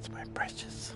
It's my precious.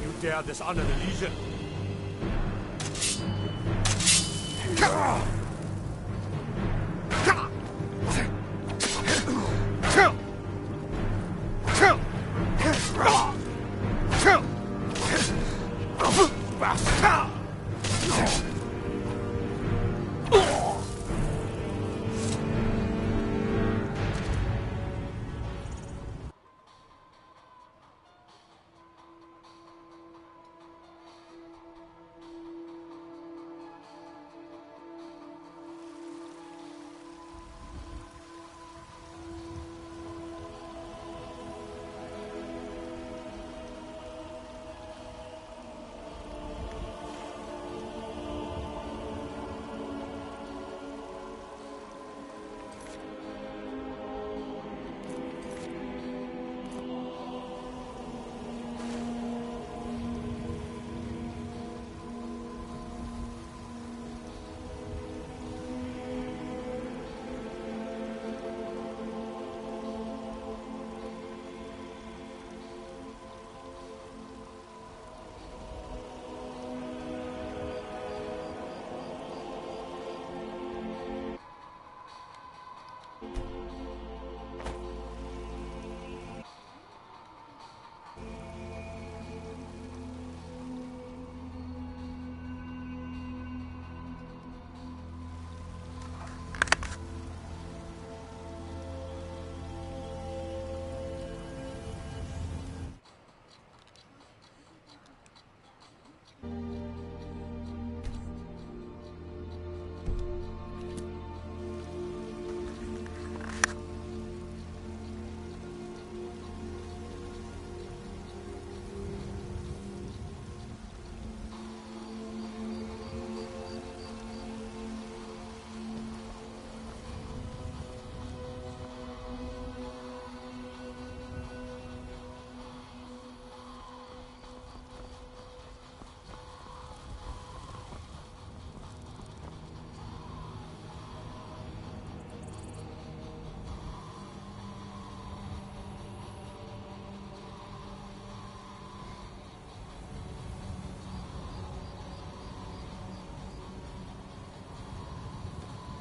You dare dishonor the Legion?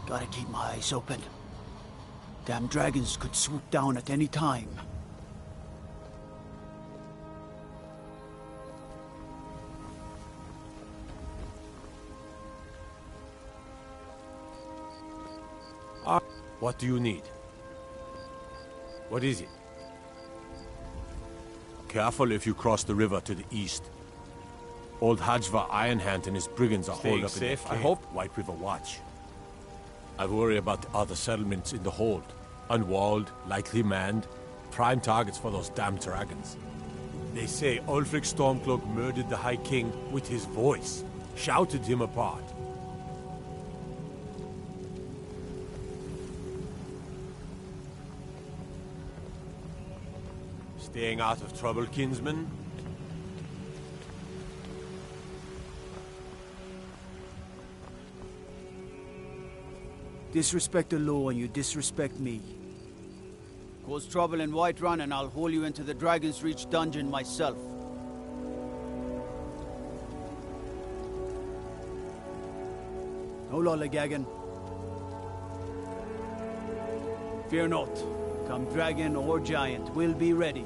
Gotta keep my eyes open. Damn dragons could swoop down at any time. What do you need? What is it? Careful if you cross the river to the east. Old Hajva Ironhand and his brigands are holed up safe, in the I hope? White River Watch. I worry about the other settlements in the hold. Unwalled, lightly manned, prime targets for those damn dragons. They say Ulfric Stormcloak murdered the High King with his voice, shouted him apart. Staying out of trouble, kinsman? Disrespect the law and you disrespect me. Cause trouble in Whiterun and I'll haul you into the Dragon's Reach dungeon myself. No lollygagging. Fear not. Come dragon or giant, we'll be ready.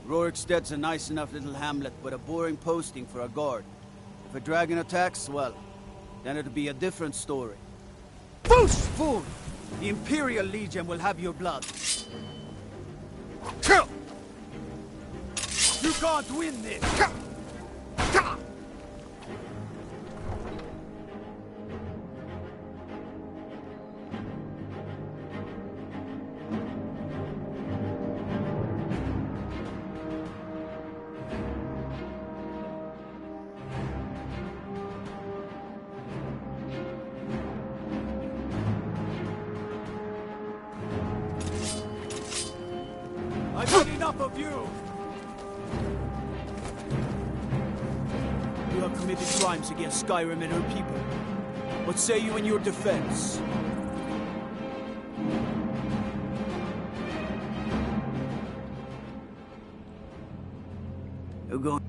Rorikstead's a nice enough little hamlet, but a boring posting for a guard. If a dragon attacks, well, then it'll be a different story. Boosh! Fool! The Imperial Legion will have your blood. You can't win this! I've had enough of you! You have committed crimes against Skyrim and her people. What say you in your defense? You're going...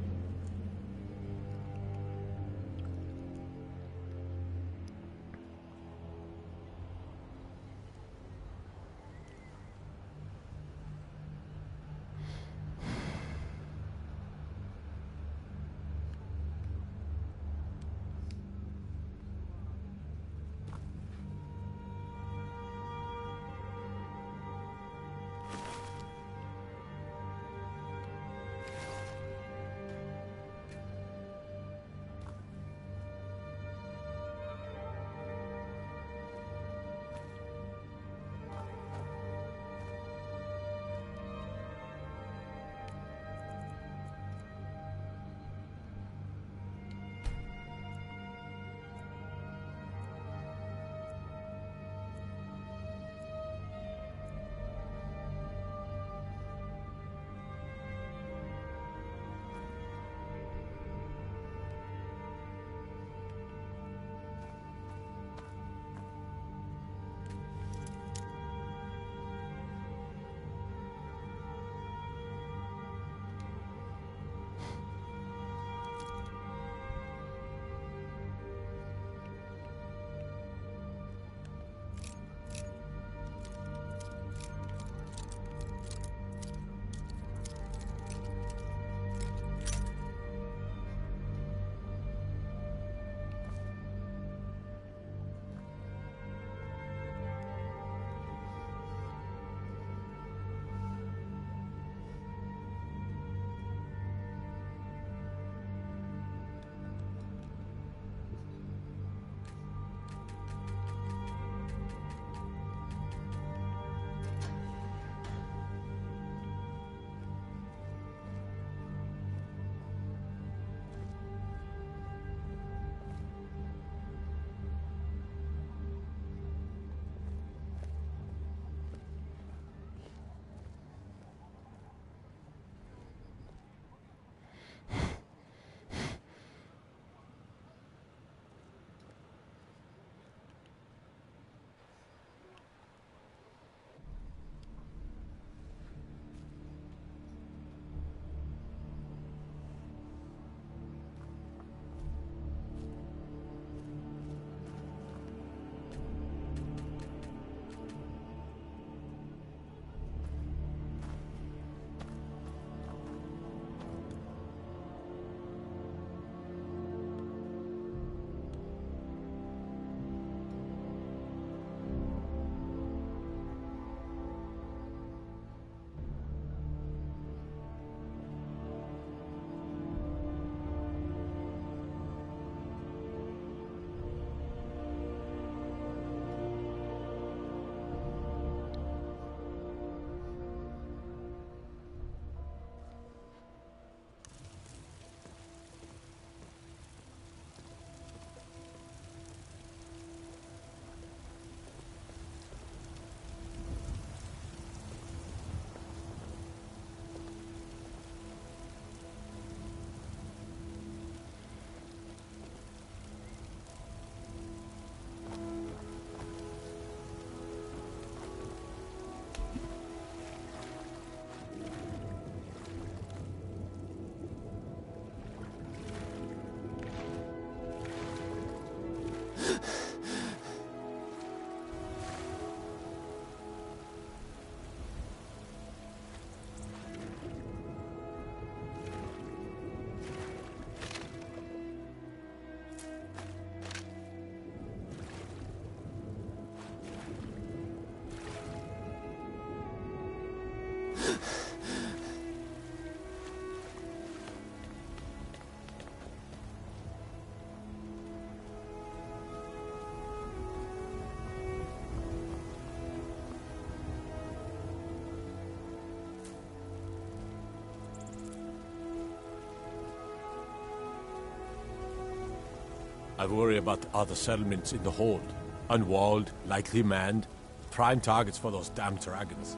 I worry about other settlements in the hold. Unwalled, lightly manned, prime targets for those damn dragons.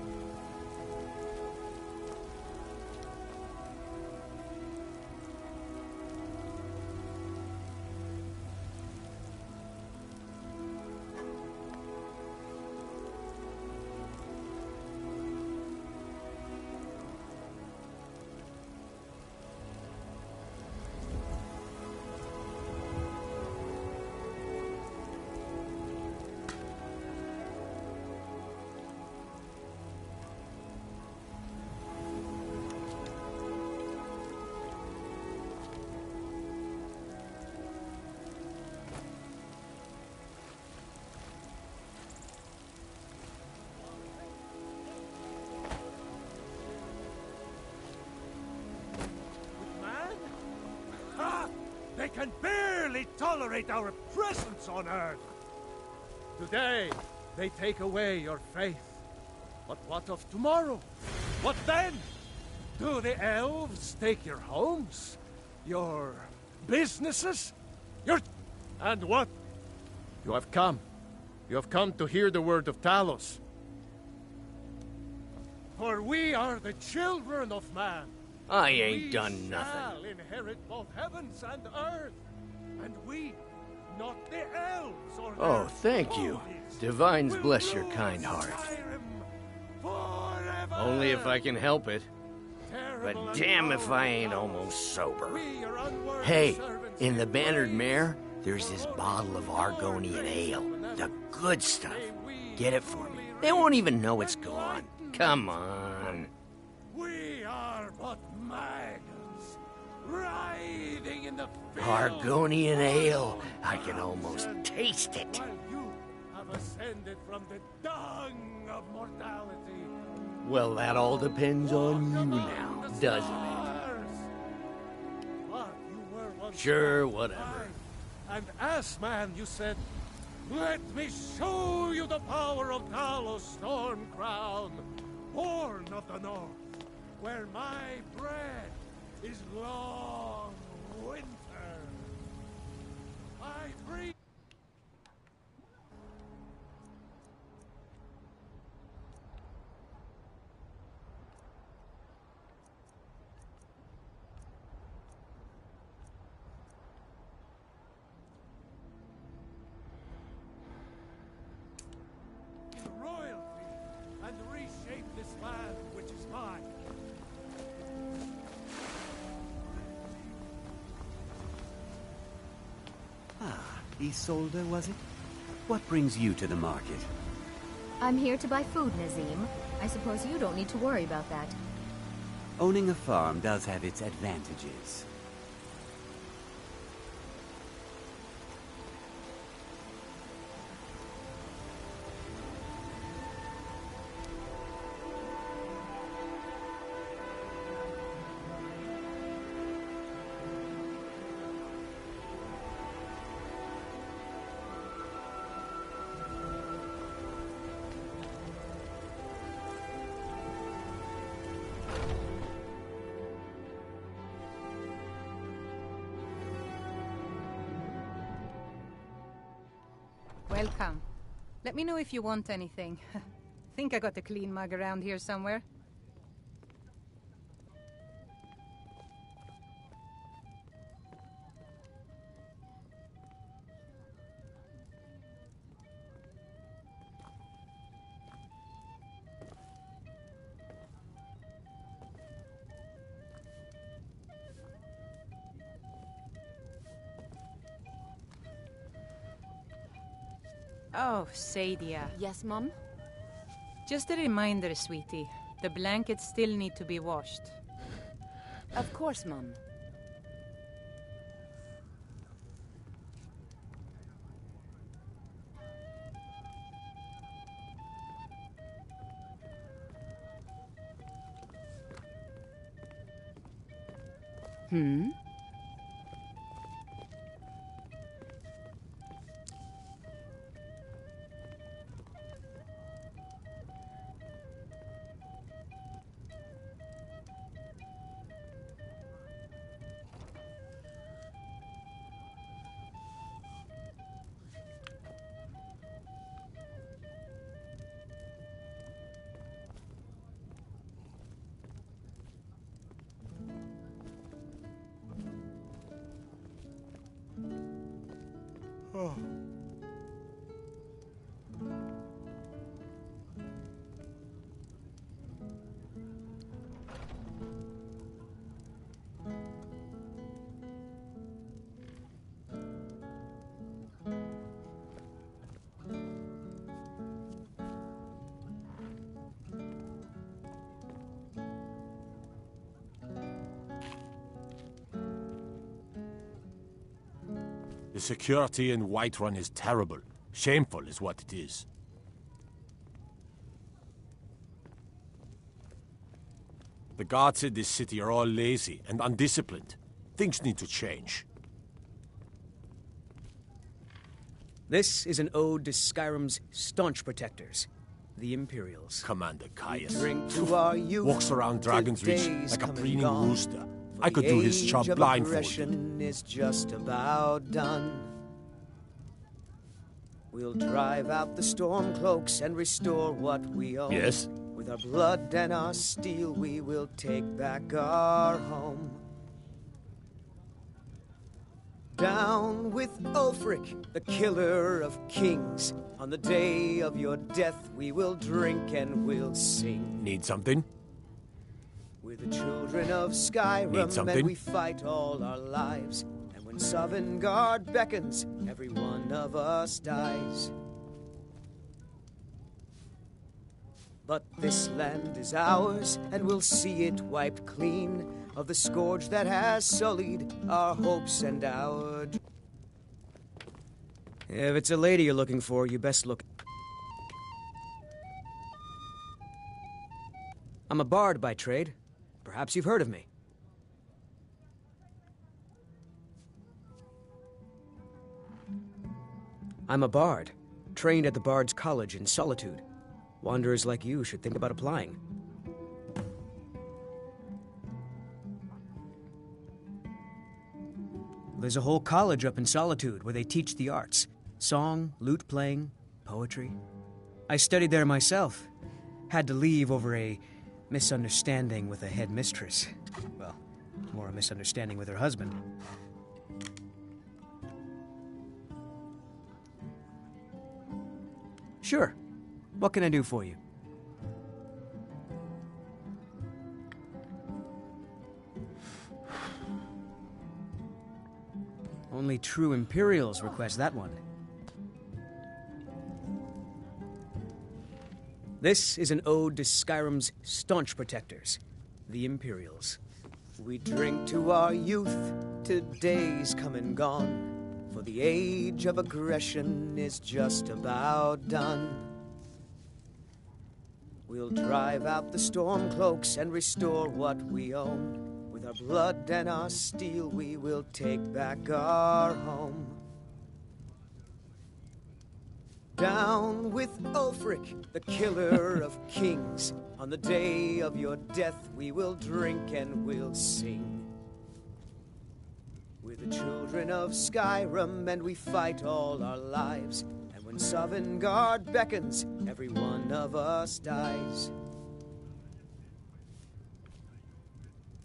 They can barely tolerate our presence on Earth. Today, they take away your faith. But what of tomorrow? What then? Do the elves take your homes? Your businesses? Your... And what? You have come. You have come to hear the word of Talos. For we are the children of man. I ain't done nothing. We shall inherit both heavens and earth. And we, not the elves or Oh, thank you. Divines bless your kind heart. Only if I can help it. But damn if I ain't almost sober. Hey, in the Bannered Mare, there's this bottle of Argonian ale. The good stuff. Get it for me. They won't even know it's gone. Come on. We are but maggots, writhing in the field. Argonian ale. I can almost taste it. While you have ascended from the dung of mortality. Well, that all depends on you now, doesn't But you were it? once Sure, whatever. And as man, you said, "Let me show you the power of Talos Stormcrown, born of the north, where my bread is long winter. I breathe." Royalty and reshape this land which is mine. Isolde, was it? What brings you to the market? I'm here to buy food, Nazim. I suppose you don't need to worry about that. Owning a farm does have its advantages. Welcome. Let me know if you want anything. Think I got a clean mug around here somewhere. Oh, Sadia. Yes, Mom? Just a reminder, sweetie. The blankets still need to be washed. Of course, Mom. Hmm? The security in Whiterun is terrible. Shameful is what it is. The guards in this city are all lazy and undisciplined. Things need to change. This is an ode to Skyrim's staunch protectors, the Imperials. Commander Caius Drink to our youth, walks around Dragon's till Reach days like a come and preening gone. rooster. I could do his job blindfolded. Aggression is just about done. We'll drive out the storm cloaks and restore what we own. Yes? With our blood and our steel, we will take back our home. Down with Ulfric, the killer of kings. On the day of your death, we will drink and we'll sing. Need something? We're the children of Skyrim, and we fight all our lives. And when Sovngarde beckons, every one of us dies. But this land is ours, and we'll see it wiped clean of the scourge that has sullied our hopes and our... If it's a lady you're looking for, you best look... I'm a bard by trade. Perhaps you've heard of me. I'm a bard, trained at the Bard's College in Solitude. Wanderers like you should think about applying. There's a whole college up in Solitude where they teach the arts. Song, lute playing, poetry. I studied there myself. Had to leave over a misunderstanding with a headmistress. Well, more a misunderstanding with her husband. Sure. What can I do for you? Only true Imperials request that one. This is an ode to Skyrim's staunch protectors, the Imperials. We drink to our youth, to days come and gone, for the age of aggression is just about done. We'll drive out the storm cloaks and restore what we own. With our blood and our steel, we will take back our home. Down with Ulfric, the killer of kings. On the day of your death, we will drink and we'll sing. We're the children of Skyrim, and we fight all our lives. And when Sovngarde beckons, every one of us dies.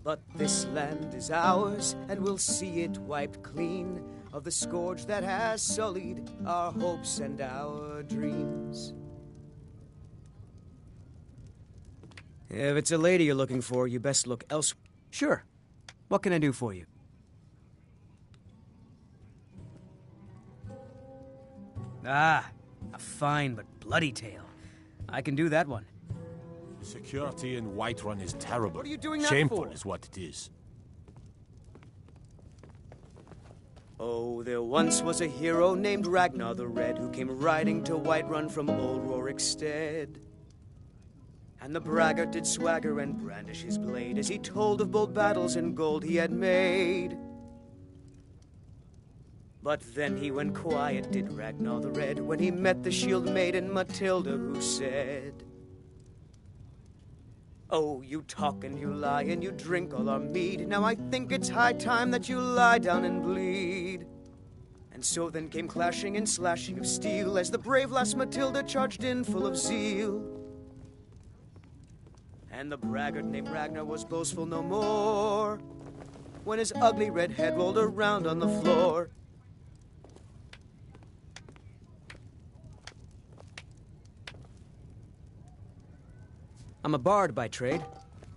But this land is ours, and we'll see it wiped clean of the scourge that has sullied our hopes and our dreams. If it's a lady you're looking for, you best look elsewhere. Sure. What can I do for you? Ah, a fine but bloody tale. I can do that one. The security in Whiterun is terrible. What are you doing that Shameful for? is what it is. Oh, there once was a hero named Ragnar the Red who came riding to Whiterun from old Rorikstead. And the braggart did swagger and brandish his blade as he told of bold battles and gold he had made. But then he went quiet, did Ragnar the Red, when he met the shield maiden Matilda, who said, "Oh, you talk and you lie and you drink all our mead. Now I think it's high time that you lie down and bleed." And so then came clashing and slashing of steel as the brave lass Matilda charged in full of zeal. And the braggart named Ragnar was boastful no more when his ugly red head rolled around on the floor. I'm a bard by trade.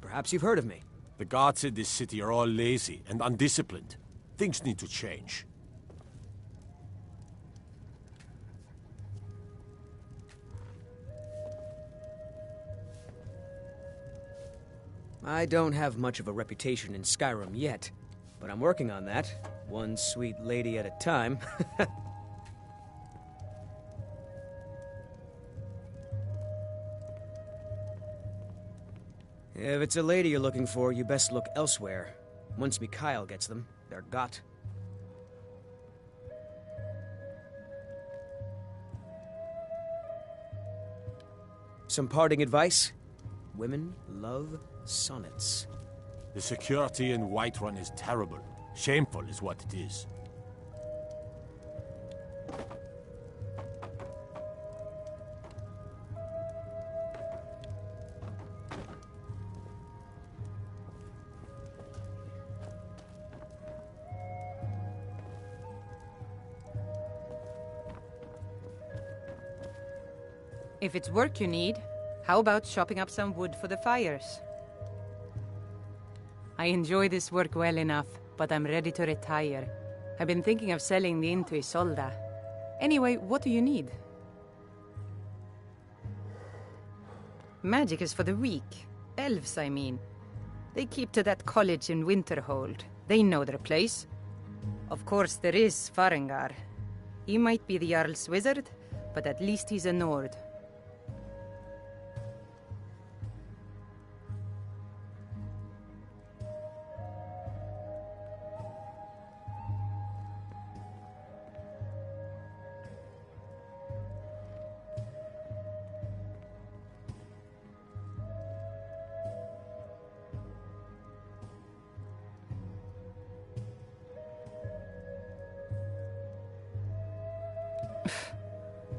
Perhaps you've heard of me. The guards in this city are all lazy and undisciplined. Things need to change. I don't have much of a reputation in Skyrim yet, but I'm working on that, one sweet lady at a time. If it's a lady you're looking for, you best look elsewhere. Once Mikhail gets them, they're got. Some parting advice? Women love sonnets. The security in Whiterun is terrible. Shameful is what it is. If it's work you need, how about chopping up some wood for the fires? I enjoy this work well enough, but I'm ready to retire. I've been thinking of selling the inn to Isolda. Anyway, what do you need? Magic is for the weak. Elves, I mean. They keep to that college in Winterhold. They know their place. Of course, there is Farengar. He might be the Jarl's wizard, but at least he's a Nord.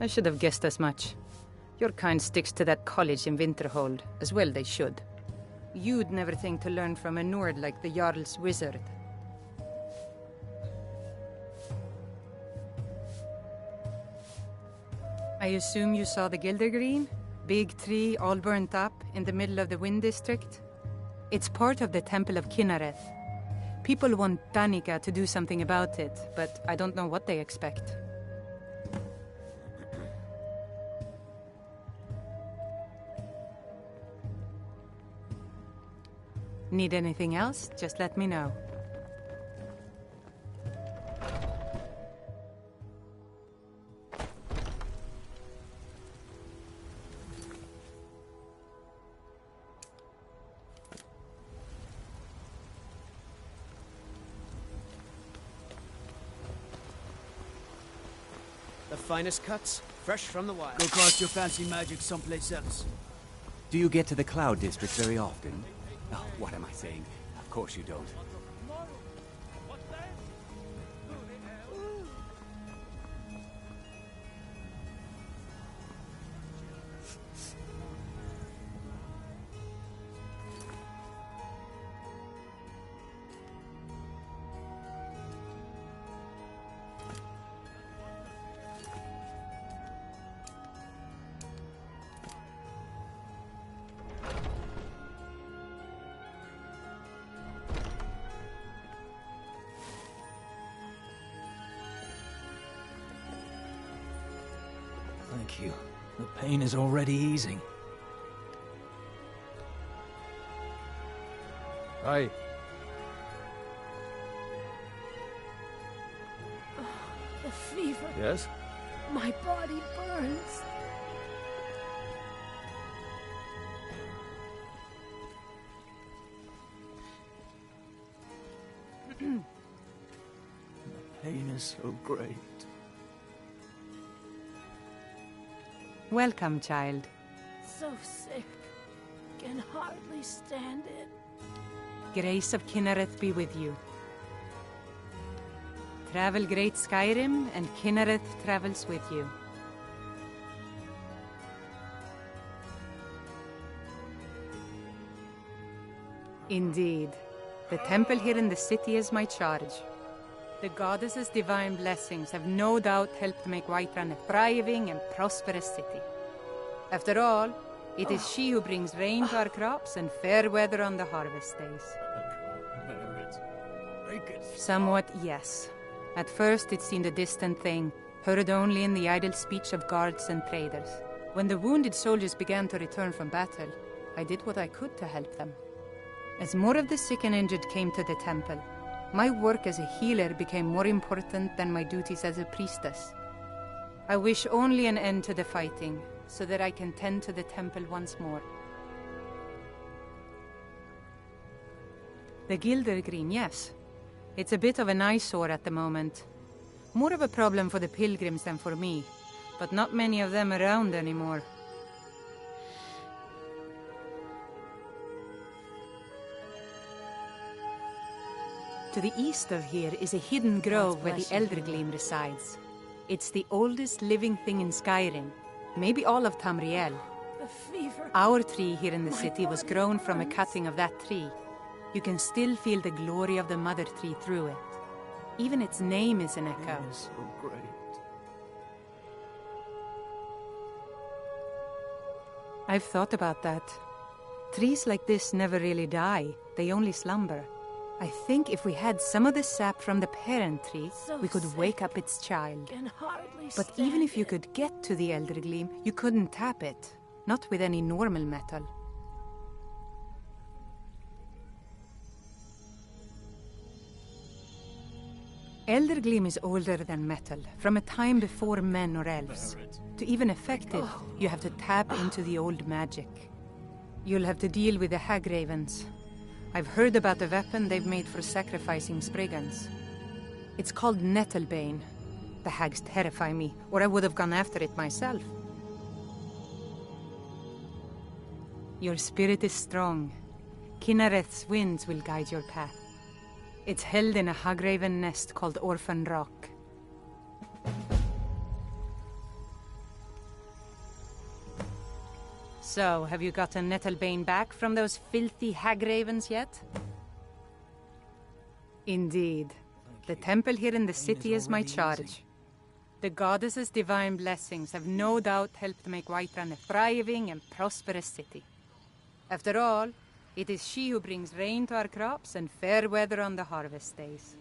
I should have guessed as much. Your kind sticks to that college in Winterhold, as well they should. You'd never think to learn from a Nord like the Jarl's wizard. I assume you saw the Gildergreen? Big tree, all burnt up, in the middle of the Wind District? It's part of the Temple of Kinnereth. People want Danica to do something about it, but I don't know what they expect. Need anything else? Just let me know. The finest cuts, fresh from the wild. Go cast your fancy magic someplace else. Do you get to the Cloud District very often? Oh, what am I saying? Of course you don't. Thank you. The pain is already easing. Aye. The fever. Yes? My body burns. The pain is so great. Welcome, child. So sick. Can hardly stand it. Grace of Kinnereth be with you. Travel great Skyrim, and Kinnereth travels with you. Indeed. The temple here in the city is my charge. The goddess's divine blessings have no doubt helped make Whiterun a thriving and prosperous city. After all, It is she who brings rain to our crops and fair weather on the harvest days. Somewhat, yes. At first it seemed a distant thing, heard only in the idle speech of guards and traders. When the wounded soldiers began to return from battle, I did what I could to help them. As more of the sick and injured came to the temple, my work as a healer became more important than my duties as a priestess. I wish only an end to the fighting, so that I can tend to the temple once more. The Gildergreen, yes. It's a bit of an eyesore at the moment. More of a problem for the pilgrims than for me, but not many of them around anymore. To the east of here is a hidden grove where the Eldergleam resides. It's the oldest living thing in Skyrim, maybe all of Tamriel. The fever. Our tree here in the city was grown from a cutting of that tree. You can still feel the glory of the mother tree through it. Even its name is an echo. It is so great. I've thought about that. Trees like this never really die, they only slumber. I think if we had some of the sap from the parent tree, we could wake up its child. But even if you could get to the Eldergleam, you couldn't tap it. Not with any normal metal. Eldergleam is older than metal, from a time before men or elves. To even affect it, you have to tap into the old magic. You'll have to deal with the hag ravens. I've heard about the weapon they've made for sacrificing Spriggans. It's called Nettlebane. The hags terrify me, or I would have gone after it myself. Your spirit is strong. Kinareth's winds will guide your path. It's held in a hagraven nest called Orphan Rock. So, have you gotten Nettlebane back from those filthy hagravens yet? Indeed. The temple here in the city is my charge. The goddess's divine blessings have no doubt helped make Whiterun a thriving and prosperous city. After all, it is she who brings rain to our crops and fair weather on the harvest days.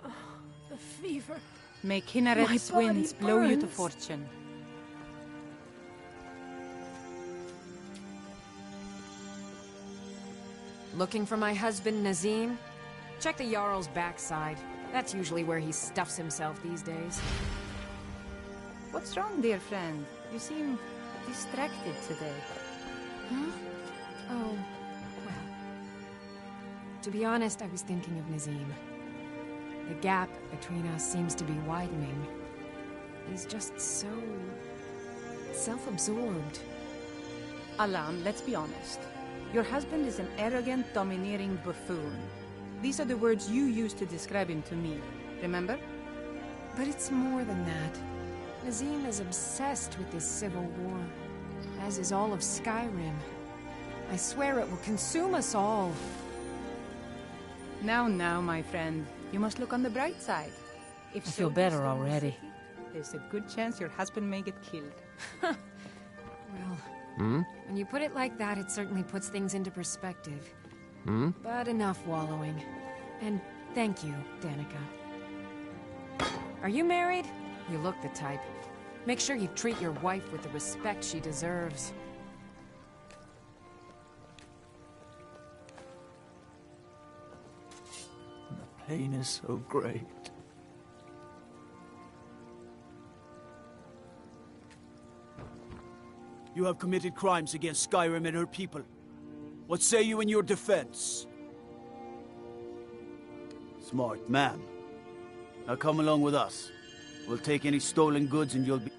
Oh, the fever. May Kinareth's winds blow you to fortune. Looking for my husband, Nazim? Check the Jarl's backside. That's usually where he stuffs himself these days. What's wrong, dear friend? You seem distracted today. Huh? Oh, well. To be honest, I was thinking of Nazim. The gap between us seems to be widening. He's just so self-absorbed. Alan, let's be honest. Your husband is an arrogant, domineering buffoon. These are the words you used to describe him to me, remember? But it's more than that. Nazim is obsessed with this civil war, as is all of Skyrim. I swear it will consume us all. Now, my friend. You must look on the bright side. If I feel better already. There's a good chance your husband may get killed. Well, when you put it like that, it certainly puts things into perspective. But enough wallowing. And thank you, Danica. Are you married? You look the type. Make sure you treat your wife with the respect she deserves. The pain is so great. You have committed crimes against Skyrim and her people. What say you in your defense? Smart, ma'am. Now come along with us. We'll take any stolen goods and you'll be...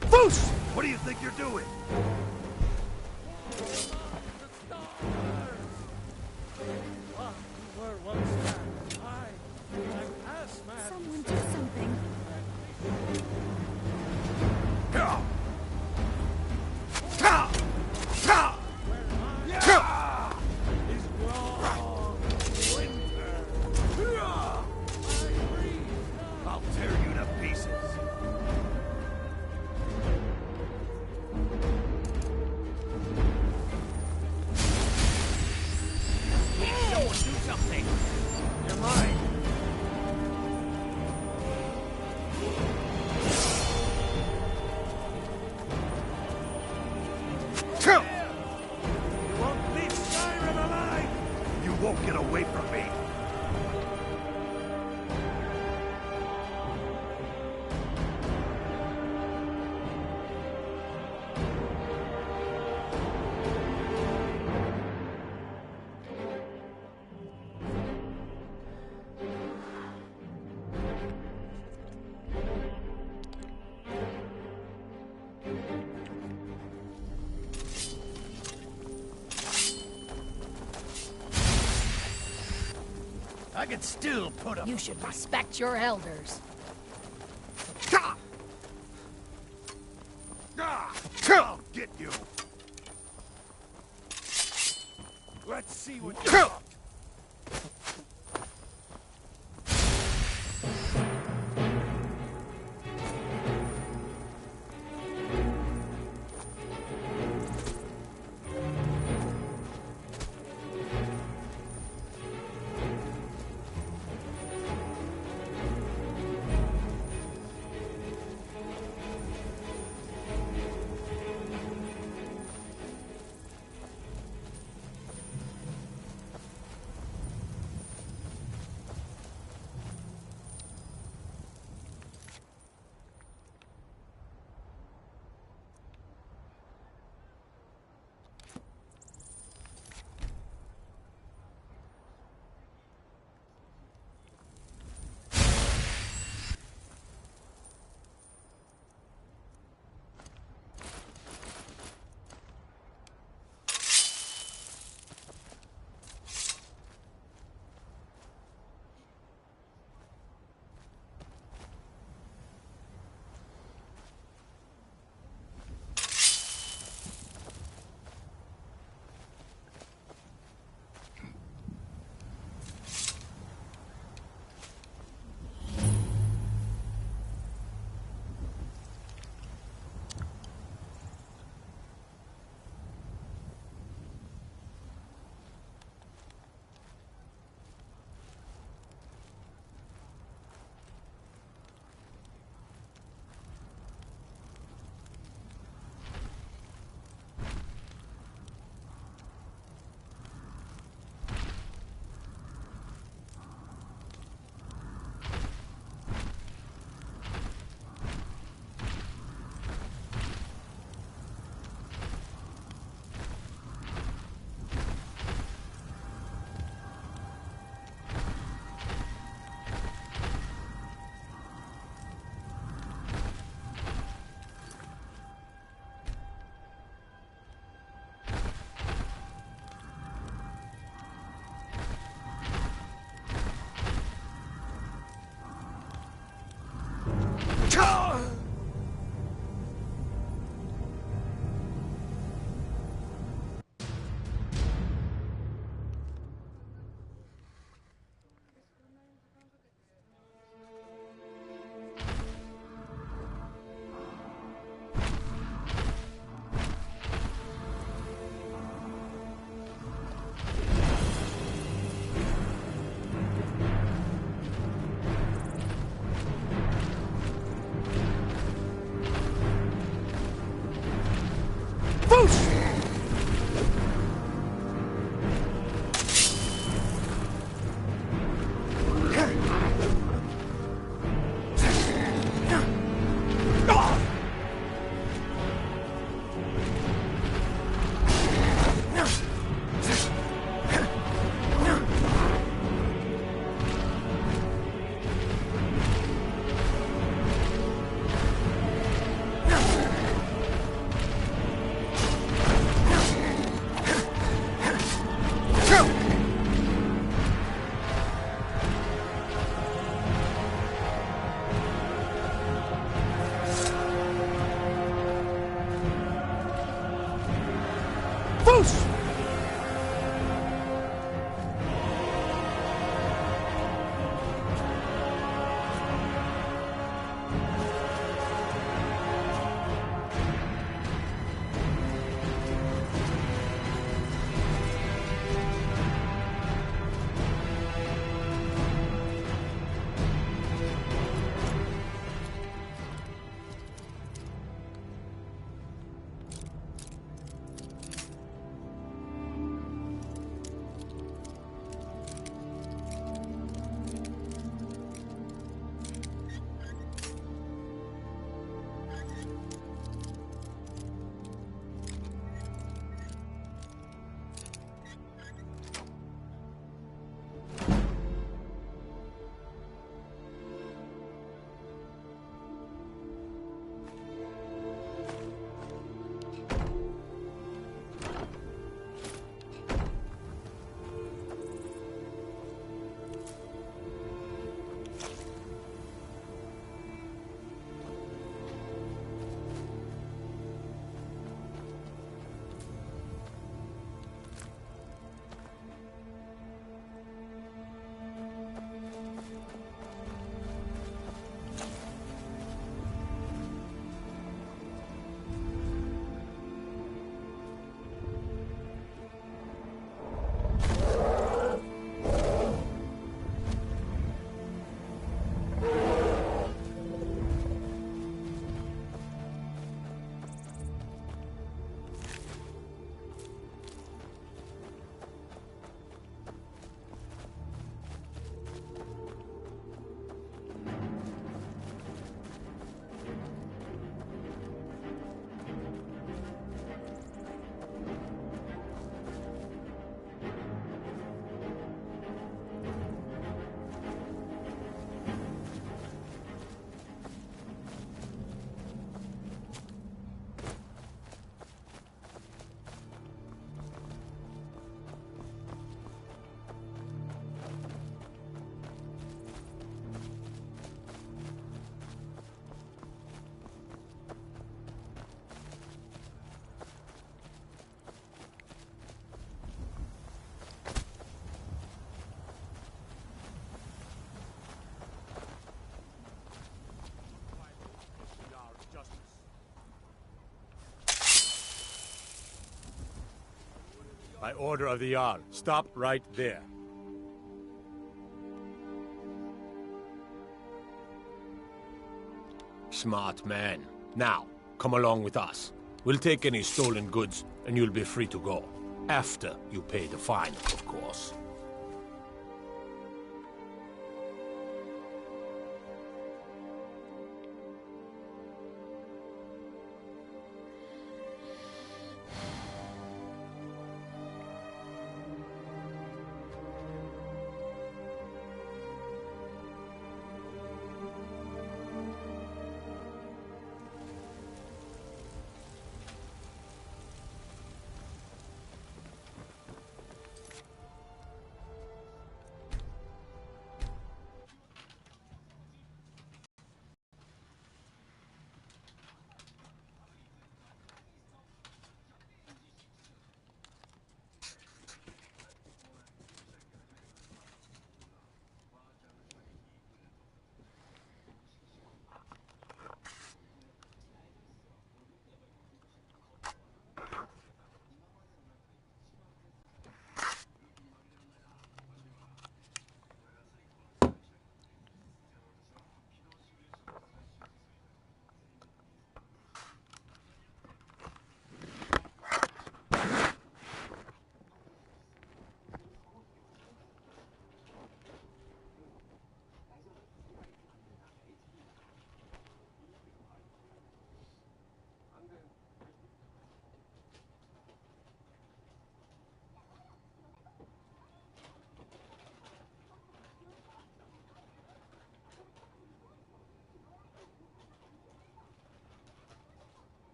Foos! What do you think you're doing? Someone do something. I could still put up. You should respect your elders. I'll get you. Let's see what you got. By order of the Jarl. Stop right there. Smart man. Now, come along with us. We'll take any stolen goods, and you'll be free to go. After you pay the fine, of course.